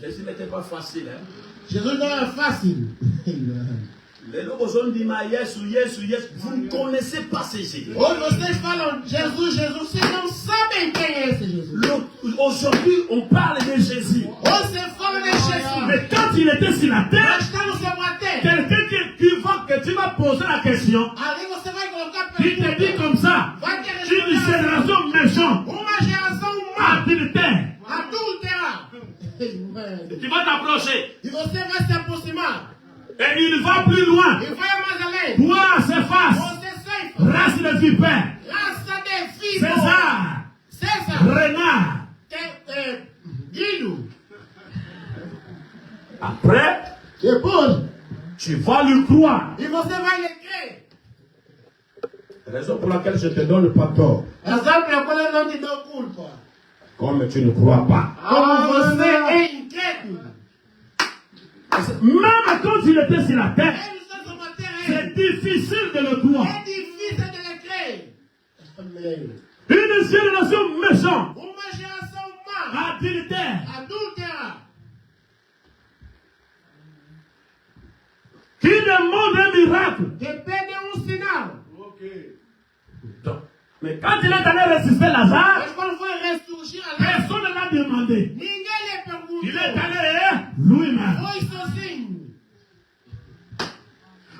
Jésus n'était pas facile. Hein? Jésus n'était pas facile. Les gens disent, vous ne connaissez pas ces Jésus. Vocês falam Jesus, Jesus, vocês não sabem quem é esse Jesus. Aujourd'hui, on parle de Jésus. Você fala de Jesus. Mais quand il était sur la terre, quelqu'un que tu vas poser la question, ali você vai colocar il te dit comme ça, une génération méchante, uma geração má, adultère. adúltera. Tu vas t'approcher. E você vai se aproximar. Et il va plus loin. E vai mais além. Toi, ses faces. Você ceifa. Race de vipères. Raça de filho. César. César. Renard. Guilho. Après, depois, tu vas lui croire. E você vai lhe crer. Raison pour laquelle je te donne pas tort. Razão pela qual eu não te dou culpa. Comme tu ne crois pas. Como você é incrédulo. Même quand il était sur la terre, c'est difficile de le croire. É difícil de le crer. Amém. Une génération méchante, Uma geração má, adultère, adúltera, qui demande un miracle. que pede sinal. Donc, mais quand il est allé ressusciter Lazare, Mas quando foi ressurgir a Lázaro, personne ne l'a demandé. ninguém lhe perguntou. Il est allé lui-même. Foi sozinho.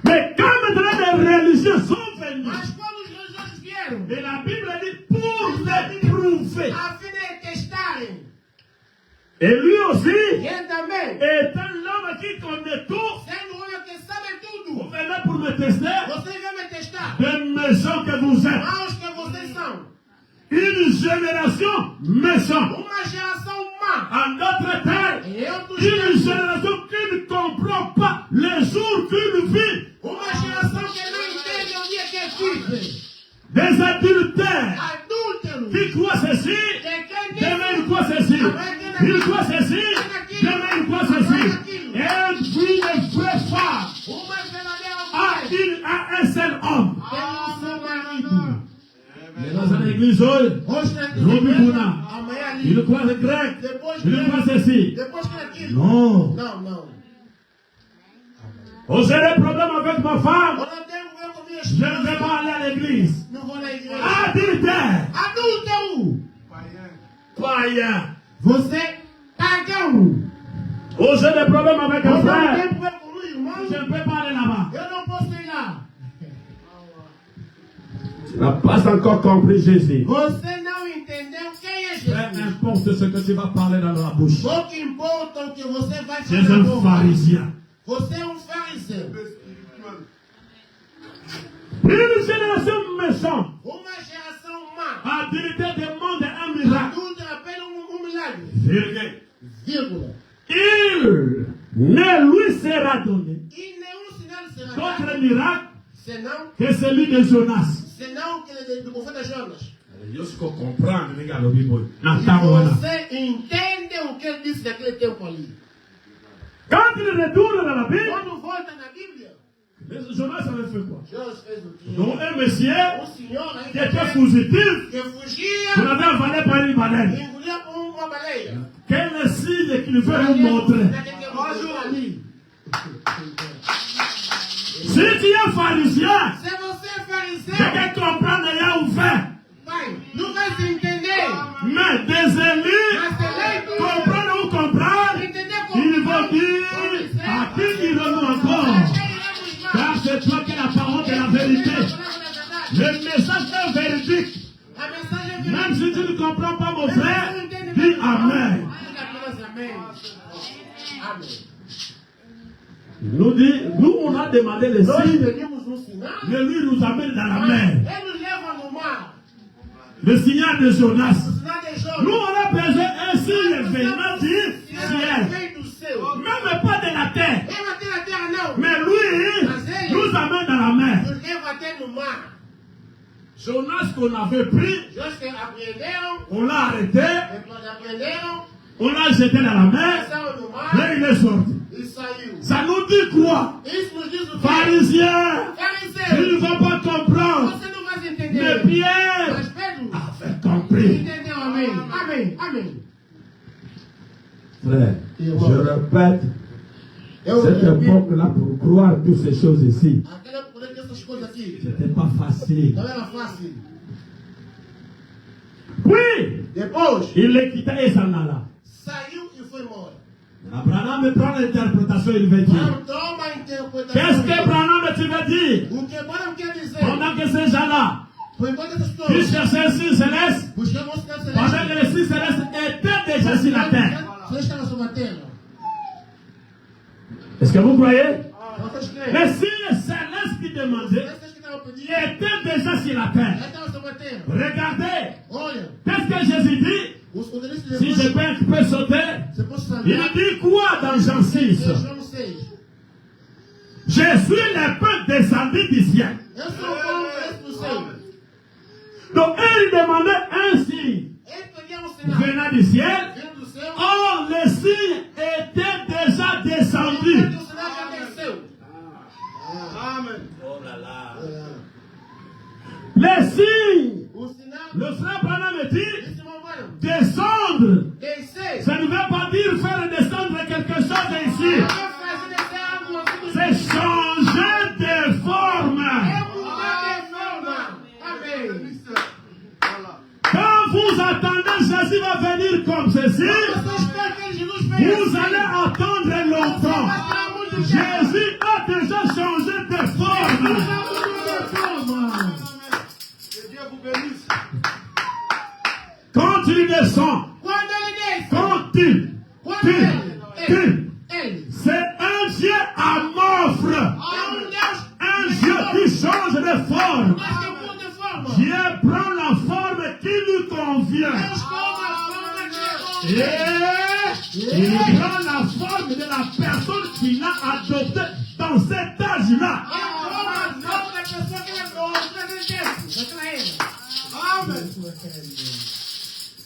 Mais quand maintenant les religieux sont venus, Mas quando os religiosos vieram, et la Bible dit pour l'éprouver, a fim de testarem, et lui aussi, ele também, étant l'homme qui connaît tout, sendo um homem que sabe vous tudo, venez pour me tester, você vem me testar. des méchants que vous êtes, Maus que vocês são. une génération méchante, Uma geração má. en d'autres terres, Em outros une tempos, génération qui ne comprend pas les jours qu'il vit, uma geração que não entende o dia que vive. des adultères, Adúlteros. qui croient ceci, Que quem demain il diz croit ceci, il croit ceci, demain il croit ceci, et puis les vraies femmes uma verdadeira mulher à un seul homme. tem seu marido. Mais dans une église, Hoje na Robi igreja, Buna, amanhã il ali, croit le grec, depois il croit ceci. depois que aquilo. Non. Não, não. Oh, j'ai des problèmes avec ma femme, Eu não tenho problema com minha je ne esposa. vais pas aller à l'église. Não vou na igreja. Adultère, Adúltero. païen. Você pagão. Oh, j'ai des problèmes avec Eu un não frère, tenho problema com o irmão. je ne peux pas aller là-bas. Eu não posso ir lá. Tu n'as pas encore compris Jésus. Você não entendeu quem é Peu Jesus. importe ce que tu vas parler dans la bouche. Pouco importa o que você vai Tu es fazer. un pharisien. Você é fariseu. Une génération méchante, Uma geração má. adultère demande un miracle. Adulta apenas milagre. Virgule. Vírgula. Il ne lui sera donné E nenhum sinal será d'autre dado, miracle senão, que celui de Jonas. senão que do profeta Jonas. Deus que compreende, nega, no Bible. E você entende o que ele disse naquele tempo ali. Quand il retourne dans la Bible, Quando volta na Bíblia, Jonas avait fait quoi? Jonas fez o quê? Donc un monsieur Senhor qui était fugitif, que fugia on avait avalé par une e baleine. engolia com uma baleia. Quel signe qu'il veut nous montrer? Ali. Si tu es pharisien, Se você é fariseu, quelqu'un comprend déjà ou fait. vai, não vai se entender. Mais des élus Mas eleito, comprennent ou comprennent, entender como ils vont dire à qui irons-nous encore? Car c'est toi qui es la parole de la vérité. Le message est véridique. A mensagem é Même si tu ne comprends pas mon frère, dis Amen. Nous dit, nous on a demandé les Nós signes, pedimos um sinal, mais lui nous amène dans la mer. ele nos leva no mar. Le signal de Jonas. O sinal de Jonas. Nous on a besoin un signe venant du ciel. Vem do céu. Même pas de la terre. Leva até na terra, não. Mais lui nous amène dans la mer. Nos leva até no mar. Jonas qu'on avait pris, Jonas que apreenderam, on l'a arrêté, depois apreenderam, on l'a jeté dans la mer, passaram no mar là il est sorti. e saiu. Ça nous dit quoi? Isso nos diz o quê? Pharisien, tu Fariseu, ne vas pas comprendre. você não vai se Mais entender. Pierre Mas Pedro avait compris. entendeu, amém. Amém, amém. Frère, je répète, cette époque-là, pour croire toutes ces choses ici, c'était pas facile. Puis, Depois, il les quittait et s'en alla. saiu e foi embora. Abraham prend l'interprétation, il veut dire. Não toma a interpretação. Qu'est-ce qu'Abraham tu veux dire? O que Abraão quer dizer? Pendant que ces gens-là, Por enquanto essas ils pessoas cherchaient sur céleste, buscavam o sinal pendant celeste. que les six célestes étaient déjà sur la terre. Você estava sobre a terra. Est-ce que vous croyez? Vocês creem? Les signes célestes qui demandaient Essas que estavam pedindo, étaient déjà sur la terre. já estavam sobre a terra. Regardez, Olha, qu'est-ce que Jésus dit? os poderes de Si je Jesus, peux sauter, você pode il saber. dit quoi dans Jean 6? João 6. Je suis le pain descendu du ciel. Eu sou o pão desce do céu. Donc, il demandait un signe Ele pedia um sinal. venant du ciel. Vindo do céu. Or, les signes étaient déjà descendus. O sinal já desceu. Amen. oh là là, Les signes, O sinal le frère Branham dit, desse momento. descendre. Descer. Ça ne veut pas dire faire descendre quelque chose ici. Não fazer descer algo assim do C'est changer de forme. É mudar de forma. Amém. Quand vous attendez, Jésus va venir comme ceci. Você espera que Jesus venha. Vous allez attendre longtemps. Jésus a déjà changé de forme. Que Dieu vous bénisse. Quand il descend, Quando ele desce, quand c'est un Dieu amorphe, un Dieu qui change de forme. Dieu prend la forme qui lui convient. Et il prend la forme de la personne qu'il a adoptée dans cet âge-là.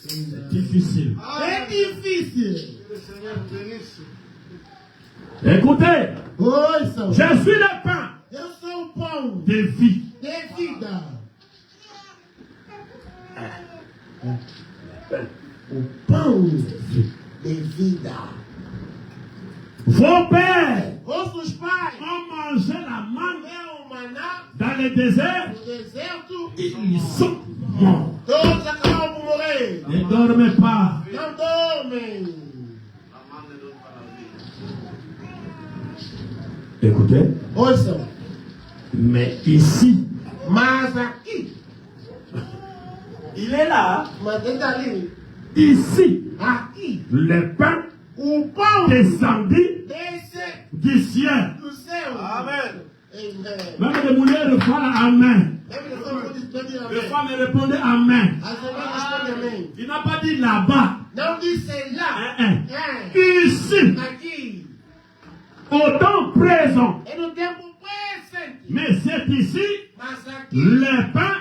C'est difficile. É difícil. Que le Seigneur vous bénisse. Écoutez, Oi, São. je suis le pain Eu sou o pão de vie. de vida. O pão de vida. Vos pères Vossos pais ont mangé la manne comeram maná dans le désert. no deserto. Ils sont morts. Todos acabaram por morrer. Ne dormez pas. Não dormem. La main ne donne pas la vie. Écoutez, Ouçam. mais ici, Mas aqui, il est là. mas dentro dali, Ici, aqui, le pain o pão descendu desce du ciel. do céu. Amen. Amen. Même les mulheres répondent Amen. Même les femmes vont dizer Les amém. femmes répondent Amen. As irmãs respondem amém. Il n'a pas dit là-bas. Não disse lá. Hein. É. Ici, Aqui. au temps présent. É no tempo presente. Mais c'est ici Mas aqui, le pain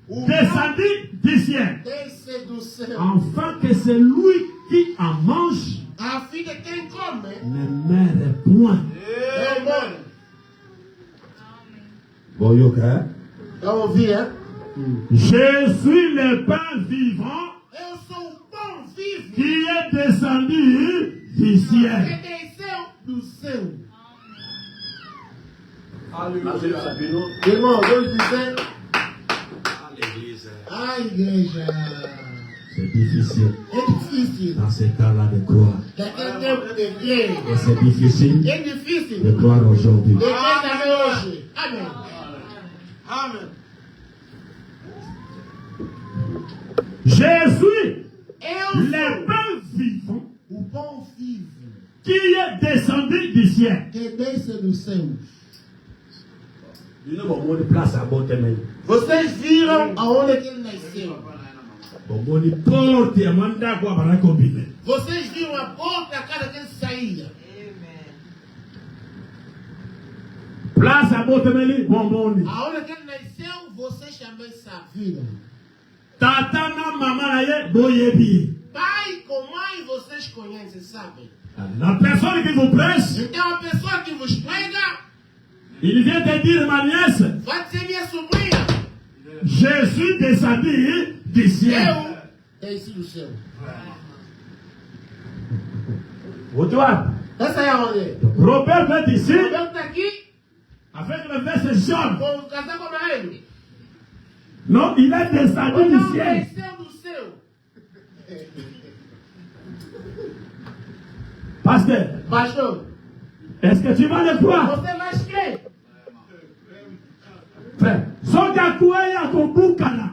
o pão descendu du ciel. desce do céu. Afin que celui qui en mange A fim de quem come, ne meure point. não morre. bon, yo, hein? Vamos ouvir, hein? Je suis le pain vivant Eu sou o pão vivo qui est descendu du que ciel. desceu do céu. Alléluia. Irmão, Deus dizendo, À l'église. a igreja C'est difficile é difícil. dans ces temps-là de croire. Daquele tempo de crer. Et c'est difficile É difícil de croire aujourd'hui. de crer também hoje. Amém. Amen. Je suis Eu le sou pain vivant o pão vivo qui est descendu du ciel. que desce do céu. Il y a beaucoup de place à Botemel. Vocês viram aonde que ele nasceu. Beaucoup de portes à Mandagua Barakobine. Vocês viram a porta da casa que ele saía. Place à Botemel, Bomboni. Aonde que ele nasceu, vocês também sabiam. Tata na maman aye boyebi. Pai com mãe, vocês conhecem, sabem. La personne qui vous presse, Então a pessoa que vos prega il vient te dire, ma nièce, vai dizer minha sobrinha. je suis descendu du ciel. Eu desci do céu. Robert est ici avec le verset jaune. Non, il est descendu du ciel. Pasteur, est-ce que tu vas le croire? Frère, son gakoué à ton boukana.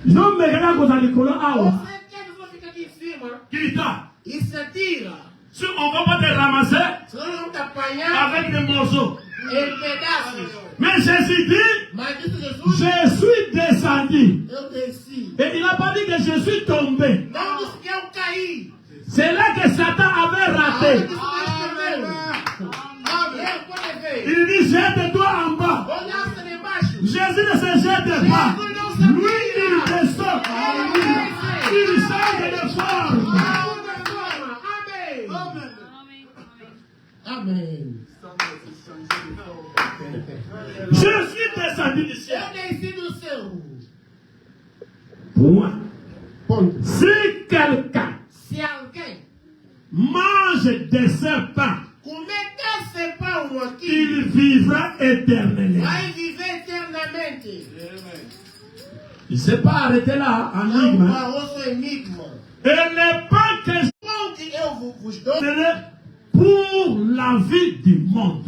Non, mais regarde vous allez coller à il se tire. Si on ne va pas te ramasser avec des morceaux. Mais Jésus dit, je suis descendu. Et il n'a pas dit que je suis tombé. C'est là que Satan avait raté. Il dit, jette-toi en bas. Jésus ne se jette pas. Lui, il descend. Il change de forme. Amen. Je suis descendu du ciel. Pour moi, si quelqu'un mange de ce pain, il vivra éternellement. Il ne s'est pas arrêté là en énigme. Et le pain que je vous donne pour la vie du monde.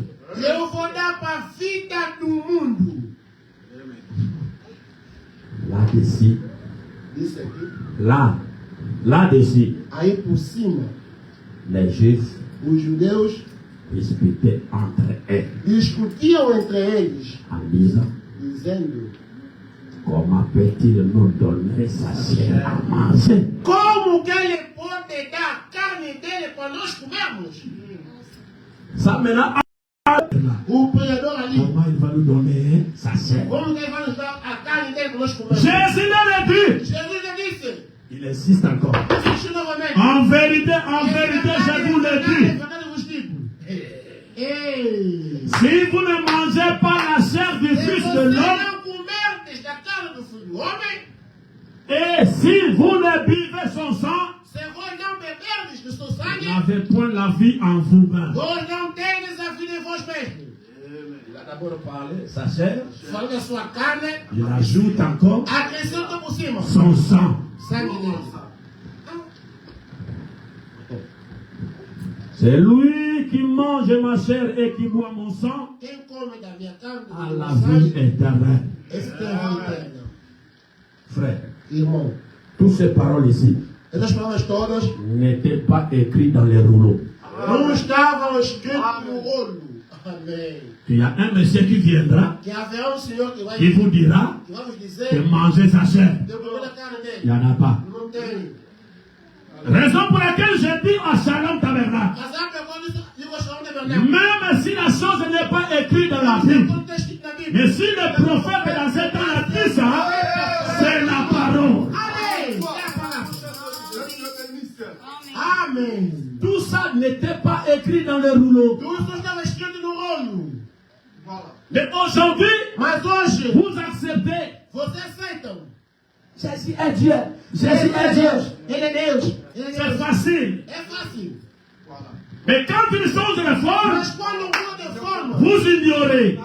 Là-dessus. Là-dessus. Les Juifs discutaient entre eux. En disant, comment peut-il nous donner sa chair à manger? Ça maintenant, comment il va nous donner sa chair? Jésus l'a dit. Il insiste encore. En vérité, je vous le dis. Si vous ne mangez pas la chair du Fils de l'homme, et si vous ne buvez son sang, vous n'avez point la vie en vous-même. Il a d'abord parlé sa chair. Il ajoute encore son sang. C'est lui qui mange ma chair et qui boit mon sang à la vie éternelle. Frère, toutes ces paroles ici n'étaient pas écrites dans les rouleaux. Il y a un monsieur qui viendra, qui vous dira que manger sa chair. Il n'y en a pas. Raison pour laquelle je dis à Shalom Tabernacle, même si la chose n'est pas écrite dans la Bible, mais si le prophète dans ce temps-là dit ça, c'est la parole. Amen. Tout ça n'était pas écrit dans le rouleau. Mais aujourd'hui, vous acceptez. Jésus est Dieu. Jésus est Dieu. C'est facile. Mais quand il change de forme, vous ignorez.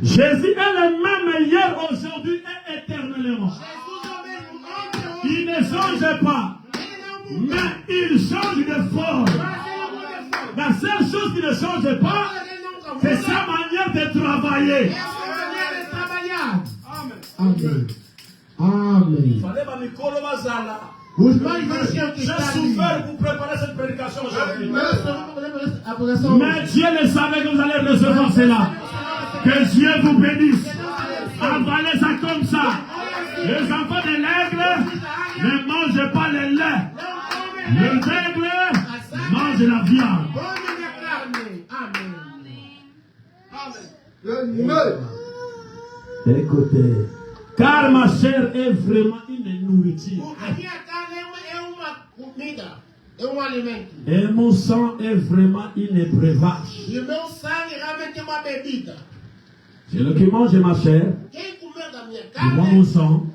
Jésus est le même hier, aujourd'hui et éternellement. Il ne change pas, mais il change de forme. La seule chose qui ne change pas, c'est sa manière de travailler. Amen. Amen. J'ai souffert pour préparer cette prédication aujourd'hui. Mais Dieu le savait que vous allez recevoir cela. Que Dieu vous bénisse. Avalez ça comme ça. Les enfants de l'aigle ne mangent pas le lait. Les aigles mangent la viande. Écoutez, car ma chair est vraiment une nourriture. Et mon sang est vraiment une breuvage. Celui qui mange ma chair mon sang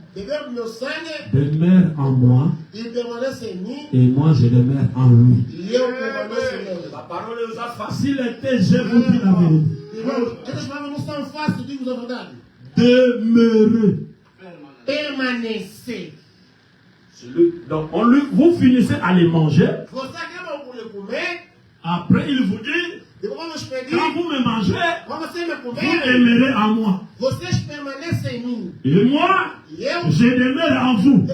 demeure en moi et moi je demeure en lui. La parole nous a facilité, je vous dis la vérité. Demeurez. Permanecez. Donc, vous finissez à les manger. Après, il vous dit, quand vous me mangerez, vous aimerez en moi. Et moi, je demeure en vous.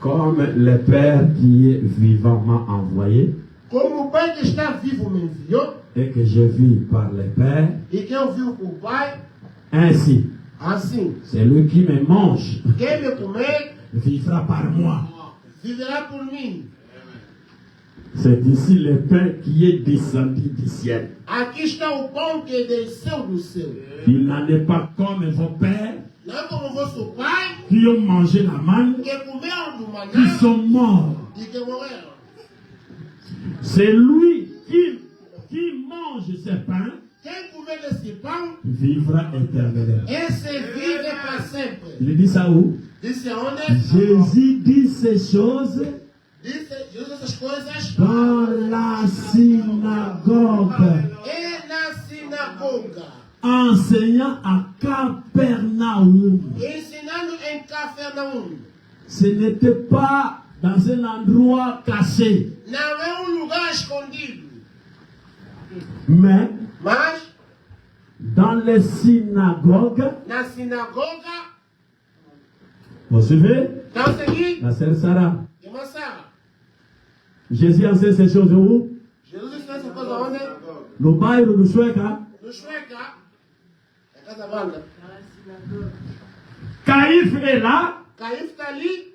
Comme le Père qui est vivant m'a envoyé, Como o Pai que está vivo me enviou, et que je vis par le Père, e que eu vivo com o Pai, ainsi, assim, celui qui me mange quem me comer, vivra par moi. viverá por mim. C'est ici le pain qui est descendu du ciel. Aqui está o pão que desceu do céu. Il n'en est pas comme vos pères Não é como o vosso pai, qui ont mangé la manne, que comeram do qui maná sont morts. e que morreram. C'est lui qui mange ce pain Quem comer desse pão, vivra éternellement. esse vive para sempre. Il dit ça où? Disse aonde? Jésus dit ces choses Disse Jesus essas coisas dans la synagogue, e na sinagoga, enseignant à Capernaum. ensinando em Cafarnaum. Ce n'était pas dans un endroit caché, Não é lugar escondido, mais mas dans les synagogues. na sinagoga. Vous suivez? Então, seguinte, La sœur Sarah. irmã Sara, Jésus enseigne ces choses où? Jesus ensinou essa coisa onde? No bairro do Sueca. No Chueca, é Casa Banda. Caïphe est là. Caífe está ali,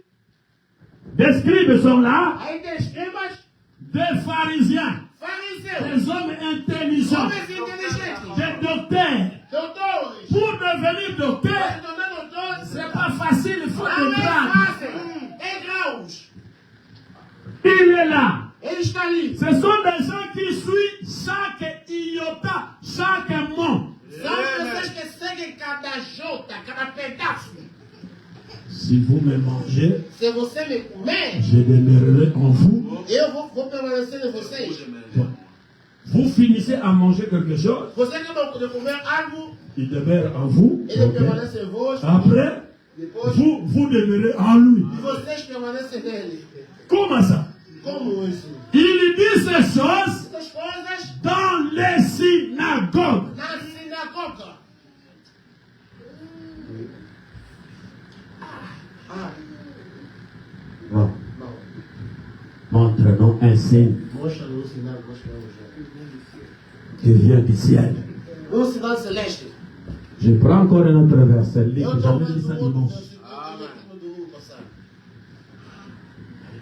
Des scribes sont là. aí tem escribas, Des pharisiens. fariseus, Des hommes intelligents. homens inteligentes, Des docteurs. doutores. Pour devenir docteur, Se tornar doutores, c'est pas facile, il faut não des é grades. fácil, é graus. Il est là. Ele está ali. Ce sont des gens qui suivent chaque iota, chaque mot. São pessoas que seguem cada jota, cada pedaço. Si vous me mangez, Se você me comer, je demeurerai en vous. eu vou permanecer em vocês. Vous finissez à manger quelque chose, Você acaba de comer algo, il demeure en vous. ele Ok. permanece em vós. Après, Depois, vous demeurez en lui. vocês permanecem nele. Comment ça? Como isso? Il dit ces choses Essas coisas dans les synagogues. na sinagoga. Bon. Montre-nous un signe Mostra-nos um sinal, mostra-nos qui vient du ciel. sinal celeste. Je prends encore un autre verset. Eu J'avais estou dit ça vendo outro dimanche. versículo do domingo passado.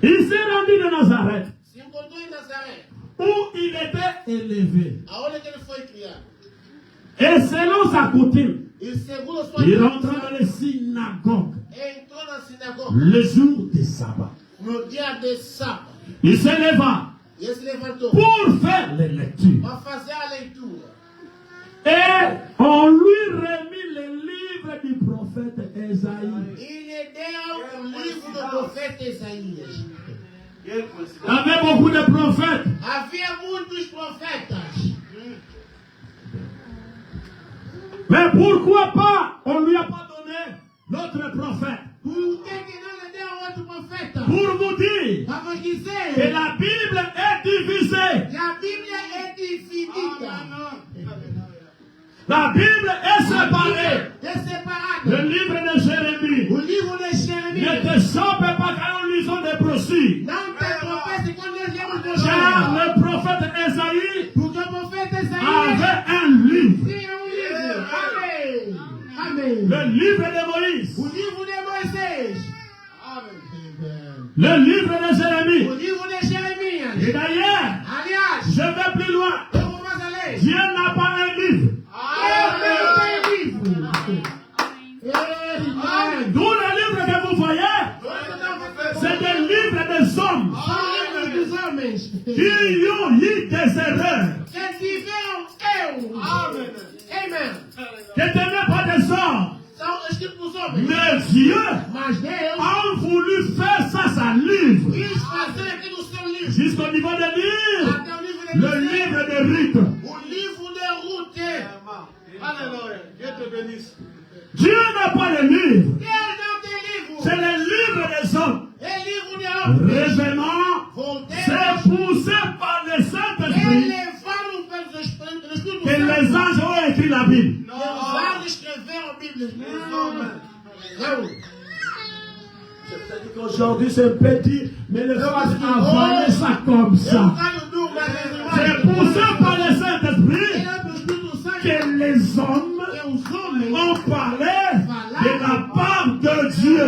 Il s'est rendu de Nazareth, Se encontrou em Nazaré, où il était élevé. aonde que ele foi criado. Et selon sa coutume, E segundo a sua il rentra tradição, dans les synagogues entrou na sinagoga le jour du sabbat. no dia de sábado. Il se leva E ele se levantou pour faire les lectures. para fazer a leitura. Et on lui remit le livre du prophète Esaïe. E lhe deu o livro do profeta Isaías. Il y avait beaucoup de prophètes. Havia muitos profetas. Mais pourquoi pas on ne lui a pas donné l'autre prophète? Por que não lhe deu outro profeta? Pour vous dire Para vos que dizer la Bible est divisée. que a Bíblia é dividida. La Bible est séparée. É separada. Le livre de Jérémie O livro de ne Jeremias te chope pas quand nous lisons des brochures. não te tropeça quando nós lemos o Car livro. le prophète Esaïe Porque o profeta Isaías avait un livre. tinha livro. Amém. Amém. Le livre de Moïse. O livro de Moisés. Le livre de Jérémie. O livro de Jeremias. Et d'ailleurs, Aliás, je vais plus loin. eu vou mais além. Dieu n'a pas un livre. Eu tenho livro. Amém. Tous les livres que vous voyez, c'est des livres des hommes São livros dos homens qui ont commis des erreurs. Amen. Amen. Qui n'étaient pas des hommes. Mais Dieu a voulu faire ça, sa livre. Jusqu'au niveau des livres. Le livre des rites. Alléluia. Dieu te bénisse. Dieu n'a pas de livre. C'est le livre des hommes. Révèlement, c'est poussé par le Saint-Esprit que les anges ont écrit la Bible. Aujourd'hui c'est petit, mais le Seigneur a envoyé ça comme ça. C'est poussé par le Saint-Esprit que les hommes ont parlé de la part de Dieu.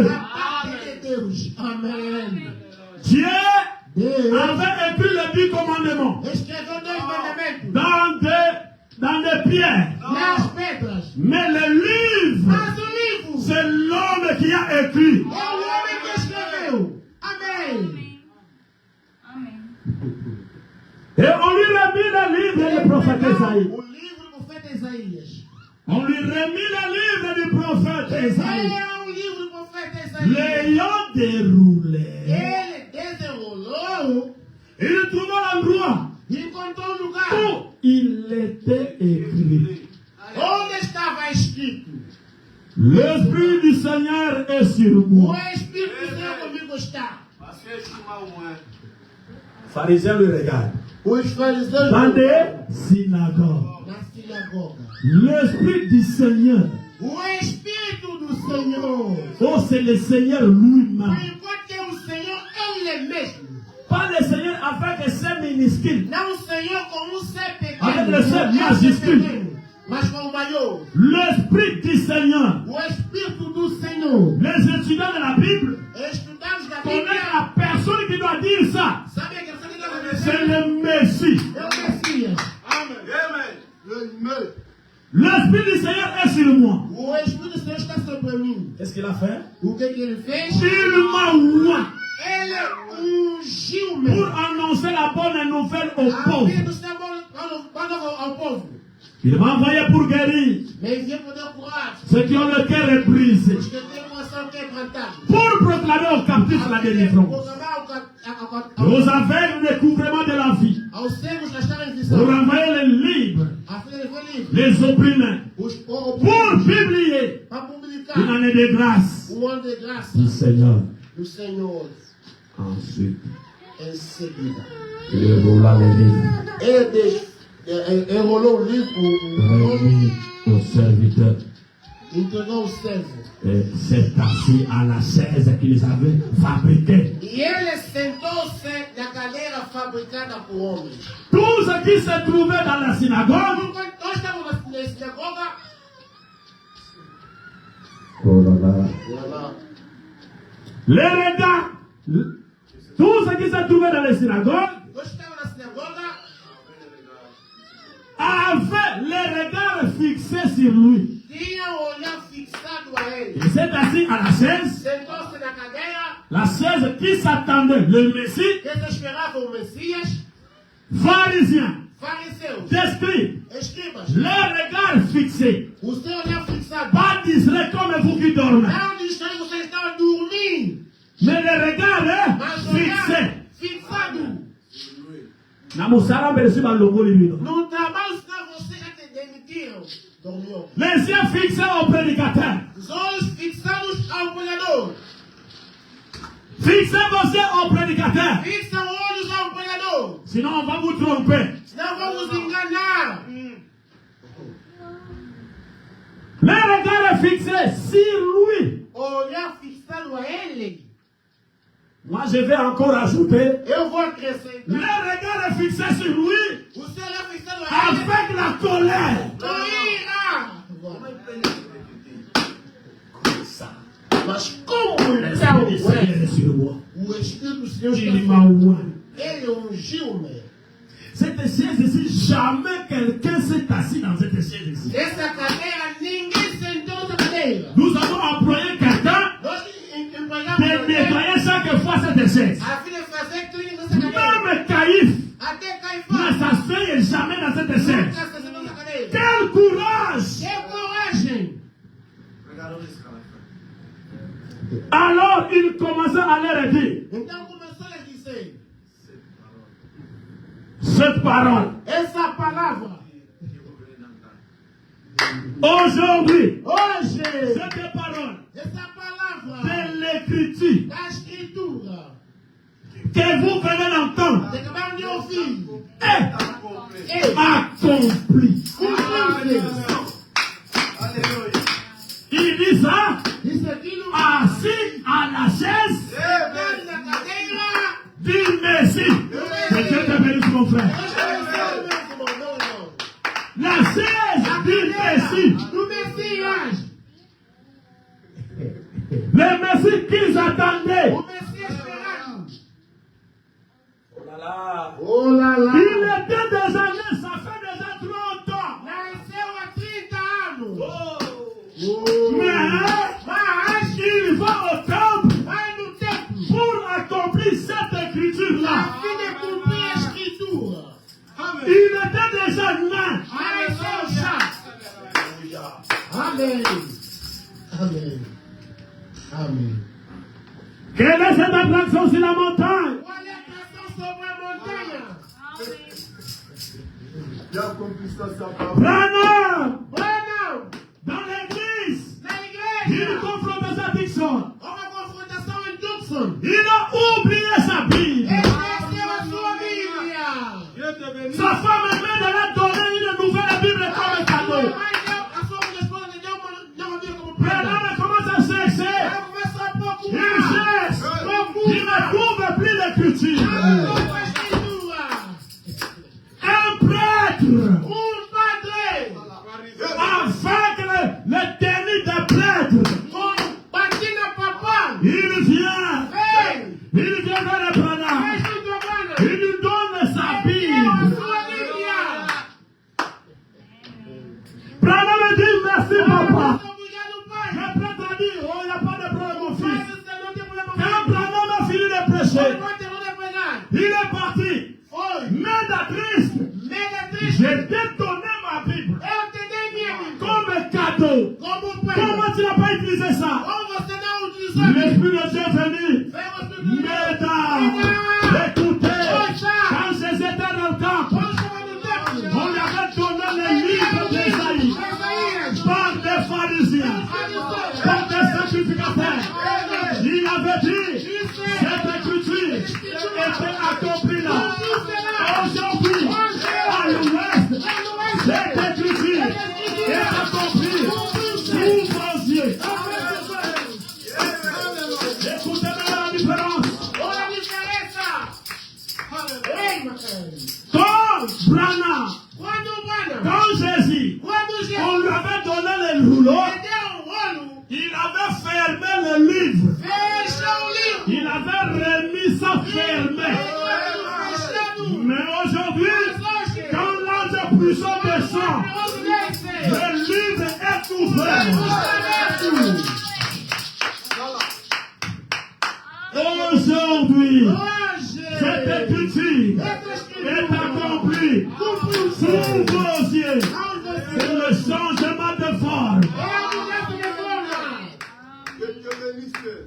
Amen. Dieu avait écrit les 10 commandements dans des pierres. Mais le livre, c'est l'homme qui a écrit. Et on lui remet le livre du prophète Esaïe. On lui remet le livre du prophète Esaïe. L'ayant déroulé, il trouva l'endroit où il était écrit. L'Esprit du Seigneur est sur moi. Pharisiens le regardent. Dans des synagogues. L'Esprit du Seigneur. Oh, c'est le Seigneur lui-même. Pas le Seigneur avec ses minuscules. Avec le seul majuscule. L'Esprit du Seigneur. Les étudiants de la Bible connaissent la personne qui doit dire ça. C'est le Messie. Amen. L'Esprit du Seigneur est sur moi. Qu'est-ce qu'il a fait? Il m'a oint pour annoncer la bonne nouvelle aux pauvres. Il m'a envoyé pour guérir ceux qui ont le cœur brisé, pour proclamer aux captifs la délivrance, aux aveugles le recouvrement de la vie, pour renvoyer les libres, les opprimés, pour publier une année de grâce du Seigneur. Ensuite, il roula les livres. Remis au serviteur. Et s'est assis à la chaise qu'ils avaient fabriquée. Tout ce qui se trouvait dans la synagogue, les regards, tout ce qui se trouvait dans les synagogues, avait les regards fixés sur lui. Il s'est assis à la chaise. La chaise qui s'attendait, le Messie, pharisiens, scribes, les regards fixés. Pas distrait comme vous qui dormez. Mais les regards fixés. Les yeux fixés au prédicateur. Fixez vos yeux au prédicateur. Sinon on va vous tromper. Les regards fixés sur lui. Moi je vais encore ajouter. Les regards fixés sur lui. Avec la colère. Mas como ele ungiu-me. Cette chaise ici, jamais quelqu'un s'est assis dans cette chaise ici. Essa cadeira, ninguém sentou na cadeira. Nous avons employé quelqu'un de nettoyer chaque fois cette chaise. Même Caïphe n'a ne s'asseye jamais dans cette scène. Quel courage! Alors il commença à leur dire cette parole. Aujourd'hui, cette parole de l'écriture que vous venez d'entendre est accomplie. Il dit ça, assis à la chaise du Messie. Que Dieu te bénisse, mon frère. La chaise du Messie. Le Messie qu'ils attendaient. Oh là là. Il était des années, ça fait déjà 30 ans. Mais il va au temple pour accomplir cette écriture-là. Il était déjà nain. Amen. Amen. Amen. Quelle est cette attraction sur la montagne? Branham, dans l'église, il confronte sa Dixon. Il a oublié sa Bible. Sa femme elle a donné une nouvelle Bible comme cadeau. Branham commence à chercher. Il cherche. Il ne trouve plus l'écriture. Un prêtre. Afin que le tenue des prêtres. Il vient vers le Branham. Il lui donne sa Bible. Branham dit merci papa. Le prêtre a dit, oh, il n'y a pas de problème mon fils. Quand Branham a fini de prêcher, il est parti. Médatrice, j'ai détonné ma Bible comme cadeau. Comment tu n'as pas utilisé ça? L'Esprit de Dieu est venu. Mesdames, écoutez, quand Jésus était dans le temple, on lui avait donné les livres d'Ésaïe par des pharisiens, par des sacrificateurs. Il avait dit, cette écriture était accomplie là. Aujourd'hui, à l'ouest, cette écriture est accomplie sous vos yeux. Écoutez-moi la différence. Quand Branham, quand Jésus, on lui avait donné les rouleaux, il avait fermé le livre. Il avait remis ça fermé. Mais aujourd'hui, quand l'ange puissant descend, le livre est ouvert. Aujourd'hui, cette écriture est accomplie sous vos yeux.